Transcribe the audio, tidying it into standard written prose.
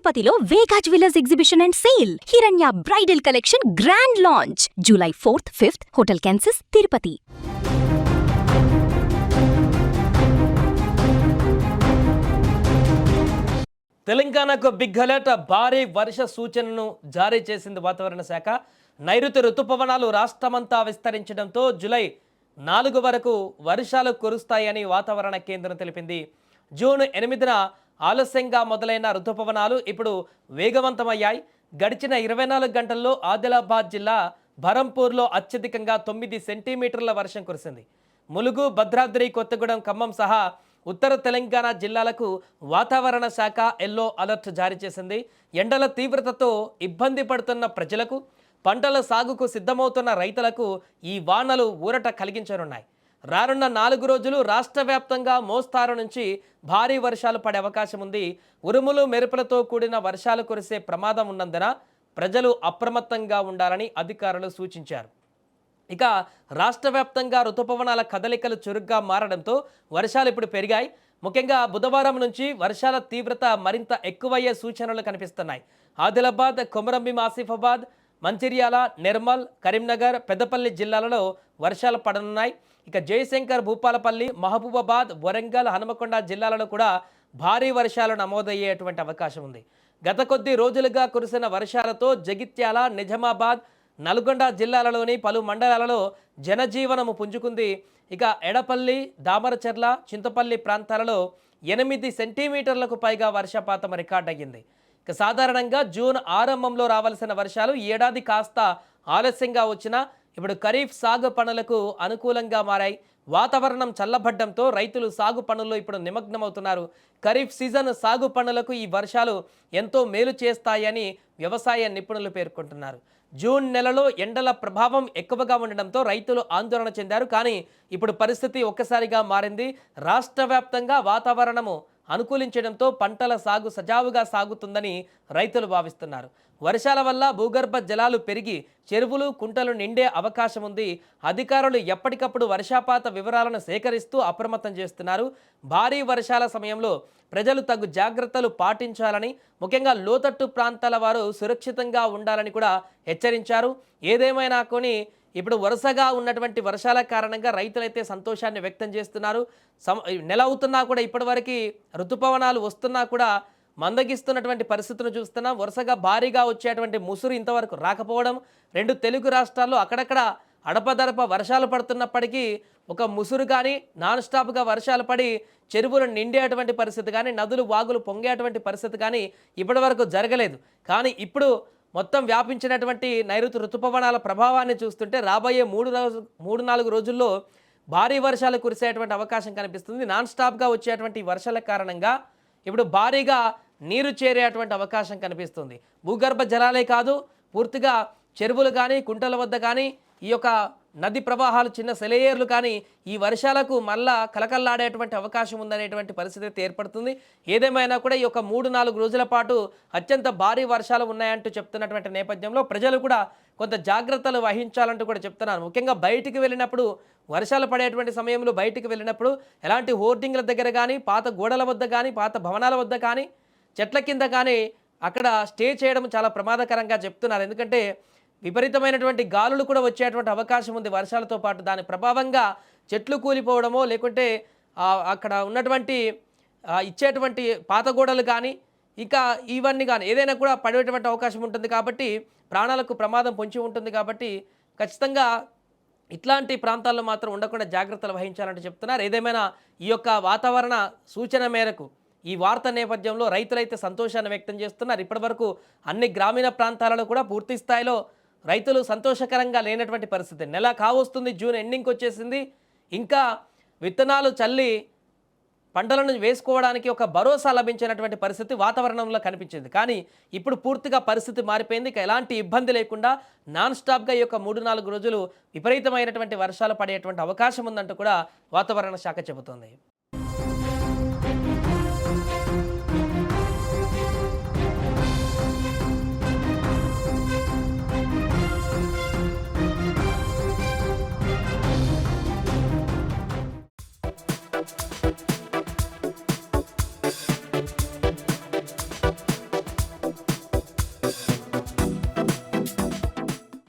తిరుపతిలో వేగా jewellers exhibition and sale. హిరణ్య bridal collection grand launch July 4th, 5th, Hotel Kansas, Tirupati. తెలంగాణకు big alert, భారీ వర్ష సూచనను జారీ చేసింది వాతావరణ శాఖ. నైరుతి రుతుపవనాలు రాష్ట్రమంతా విస్తరించడంతో జూలై 4 వరకు వర్షాలు కురుస్తాయని వాతావరణ కేంద్రం తెలిపింది. జూన్ 8న ఆలస్యంగా మొదలైన రుతుపవనాలు ఇప్పుడు వేగవంతమయ్యాయి. గడిచిన 24 గంటల్లో ఆదిలాబాద్ జిల్లా బరంపూర్లో అత్యధికంగా 9 సెంటీమీటర్ల వర్షం కురిసింది. ములుగు, భద్రాద్రి కొత్తగూడెం, ఖమ్మం సహా ఉత్తర తెలంగాణ జిల్లాలకు వాతావరణ శాఖ ఎల్లో అలర్ట్ జారీ చేసింది. ఎండల తీవ్రతతో ఇబ్బంది పడుతున్న ప్రజలకు, పంటల సాగుకు సిద్ధమవుతున్న రైతులకు ఈ వానలు ఊరట కలిగించనున్నాయి. రానున్న 4 రోజులు రాష్ట్ర వ్యాప్తంగా మోస్తారు నుంచి భారీ వర్షాలు పడే అవకాశం ఉంది. ఉరుములు, మెరుపులతో కూడిన వర్షాలు కురిసే ప్రమాదం ఉన్నందున ప్రజలు అప్రమత్తంగా ఉండాలని అధికారులు సూచించారు. ఇక రాష్ట్ర వ్యాప్తంగా రుతుపవనాల కదలికలు చురుగ్గా మారడంతో వర్షాలు ఇప్పుడు పెరిగాయి. ముఖ్యంగా బుధవారం నుంచి వర్షాల తీవ్రత మరింత ఎక్కువయ్యే సూచనలు కనిపిస్తున్నాయి. ఆదిలాబాద్, కొమరంభీం, ఆసిఫాబాద్, మంచిర్యాల, నిర్మల్, కరీంనగర్, పెద్దపల్లి జిల్లాలలో వర్షాలు పడనున్నాయి. ఇక జయశంకర్, భూపాలపల్లి, మహబూబాబాద్, వరంగల్, హనుమకొండ జిల్లాలలో కూడా భారీ వర్షాలు నమోదయ్యేటువంటి అవకాశం ఉంది. గత కొద్ది రోజులుగా కురిసిన వర్షాలతో జగిత్యాల, నిజామాబాద్, నల్గొండ జిల్లాలలోని పలు మండలాలలో జనజీవనము పుంజుకుంది. ఇక ఎడపల్లి, దామరచెర్ల, చింతపల్లి ప్రాంతాలలో 8 సెంటీమీటర్లకు పైగా వర్షపాతం రికార్డ్ అయ్యింది. ఇక సాధారణంగా జూన్ ఆరంభంలో రావాల్సిన వర్షాలు ఏడాది కాస్త ఆలస్యంగా వచ్చినా ఇప్పుడు ఖరీఫ్ సాగు పనులకు అనుకూలంగా మారాయి. వాతావరణం చల్లబడ్డంతో రైతులు సాగు పనుల్లో ఇప్పుడు నిమగ్నమవుతున్నారు. ఖరీఫ్ సీజన్ సాగు పనులకు ఈ వర్షాలు ఎంతో మేలు చేస్తాయని వ్యవసాయ నిపుణులు పేర్కొంటున్నారు. జూన్ నెలలో ఎండల ప్రభావం ఎక్కువగా ఉండడంతో రైతులు ఆందోళన చెందారు. కానీ ఇప్పుడు పరిస్థితి ఒక్కసారిగా మారింది. రాష్ట్ర వ్యాప్తంగా వాతావరణము అనుకూలించడంతో పంటల సాగు సజావుగా సాగుతుందని రైతులు భావిస్తున్నారు. వర్షాల వల్ల భూగర్భ జలాలు పెరిగి చెరువులు, కుంటలు నిండే అవకాశం ఉంది. అధికారులు ఎప్పటికప్పుడు వర్షపాత వివరాలను సేకరిస్తూ అప్రమత్తం చేస్తున్నారు. భారీ వర్షాల సమయంలో ప్రజలు తగు జాగ్రత్తలు పాటించాలని, ముఖ్యంగా లోతట్టు ప్రాంతాల వారు సురక్షితంగా ఉండాలని కూడా హెచ్చరించారు. ఏదేమైనా కొని ఇప్పుడు వరుసగా ఉన్నటువంటి వర్షాల కారణంగా రైతులైతే సంతోషాన్ని వ్యక్తం చేస్తున్నారు. నెల అవుతున్నా కూడా ఇప్పటివరకు ఋతుపవనాలు వస్తున్నా కూడా మందగిస్తున్నటువంటి పరిస్థితులను చూస్తున్నాం. వరుసగా భారీగా వచ్చేటువంటి ముసురు ఇంతవరకు రాకపోవడం, 2 తెలుగు రాష్ట్రాల్లో అక్కడక్కడ అడపదడప వర్షాలు పడుతున్నప్పటికీ ఒక ముసురు కానీ, నాన్ స్టాప్గా వర్షాలు పడి చెరువులు నిండేటువంటి పరిస్థితి కానీ, నదులు, వాగులు పొంగేటువంటి పరిస్థితి కానీ ఇప్పటి వరకు జరగలేదు. కానీ ఇప్పుడు మొత్తం వ్యాపించినటువంటి నైరుతి ఋతుపవనాల ప్రభావాన్ని చూస్తుంటే రాబోయే 3-4 రోజుల్లో భారీ వర్షాలు కురిసేటువంటి అవకాశం కనిపిస్తుంది. నాన్ స్టాప్గా వచ్చేటువంటి వర్షాల కారణంగా ఇప్పుడు భారీగా నీరు చేరేటువంటి అవకాశం కనిపిస్తుంది. భూగర్భ జలాలే కాదు, పూర్తిగా చెరువులు కానీ, కుంటల వద్ద కానీ, ఈ యొక్క నది ప్రవాహాలు, చిన్న సెలయేర్లు కానీ ఈ వర్షాలకు మళ్ళా కలకల్లాడేటువంటి అవకాశం ఉందనేటువంటి పరిస్థితి ఏర్పడుతుంది. ఏదేమైనా కూడా ఈ యొక్క 3-4 రోజుల పాటు అత్యంత భారీ వర్షాలు ఉన్నాయంటూ చెప్తున్నటువంటి నేపథ్యంలో ప్రజలు కూడా కొంత జాగ్రత్తలు వహించాలంటూ కూడా చెప్తున్నారు. ముఖ్యంగా బయటికి వెళ్ళినప్పుడు, వర్షాలు పడేటువంటి సమయంలో బయటికి వెళ్ళినప్పుడు ఎలాంటి హోర్డింగ్ల దగ్గర కానీ, పాత గోడల వద్ద కానీ, పాత భవనాల వద్ద కానీ, చెట్ల కింద కానీ అక్కడ స్టే చేయడం చాలా ప్రమాదకరంగా చెప్తున్నారు. ఎందుకంటే విపరీతమైనటువంటి గాలులు కూడా వచ్చేటువంటి అవకాశం ఉంది వర్షాలతో పాటు. దాని ప్రభావంగా చెట్లు కూలిపోవడమో, లేకుంటే అక్కడ ఉన్నటువంటి ఇచ్చేటువంటి పాత గోడలు కానీ, ఇంకా ఇవన్నీ కానీ ఏదైనా కూడా పడేటువంటి అవకాశం ఉంటుంది. కాబట్టి ప్రాణాలకు ప్రమాదం పొంచి ఉంటుంది. కాబట్టి ఖచ్చితంగా ఇట్లాంటి ప్రాంతాల్లో మాత్రం ఉండకుండా జాగ్రత్తలు వహించాలంటే చెప్తున్నారు. ఏదేమైనా ఈ యొక్క వాతావరణ సూచన మేరకు ఈ వార్త నేపథ్యంలో రైతులైతే సంతోషాన్ని వ్యక్తం చేస్తున్నారు. ఇప్పటివరకు అన్ని గ్రామీణ ప్రాంతాలలో కూడా పూర్తి స్థాయిలో రైతులు సంతోషకరంగా లేనటువంటి పరిస్థితి. నెల కావస్తుంది, జూన్ ఎండింగ్కి వచ్చేసింది. ఇంకా విత్తనాలు చల్లి పంటలను వేసుకోవడానికి ఒక భరోసా లభించినటువంటి పరిస్థితి వాతావరణంలో కనిపించింది. కానీ ఇప్పుడు పూర్తిగా పరిస్థితి మారిపోయింది. ఇక ఎలాంటి ఇబ్బంది లేకుండా నాన్ స్టాప్గా ఈ యొక్క 3-4 రోజులు విపరీతమైనటువంటి వర్షాలు పడేటువంటి అవకాశం ఉందంటూ కూడా వాతావరణ శాఖ చెబుతోంది.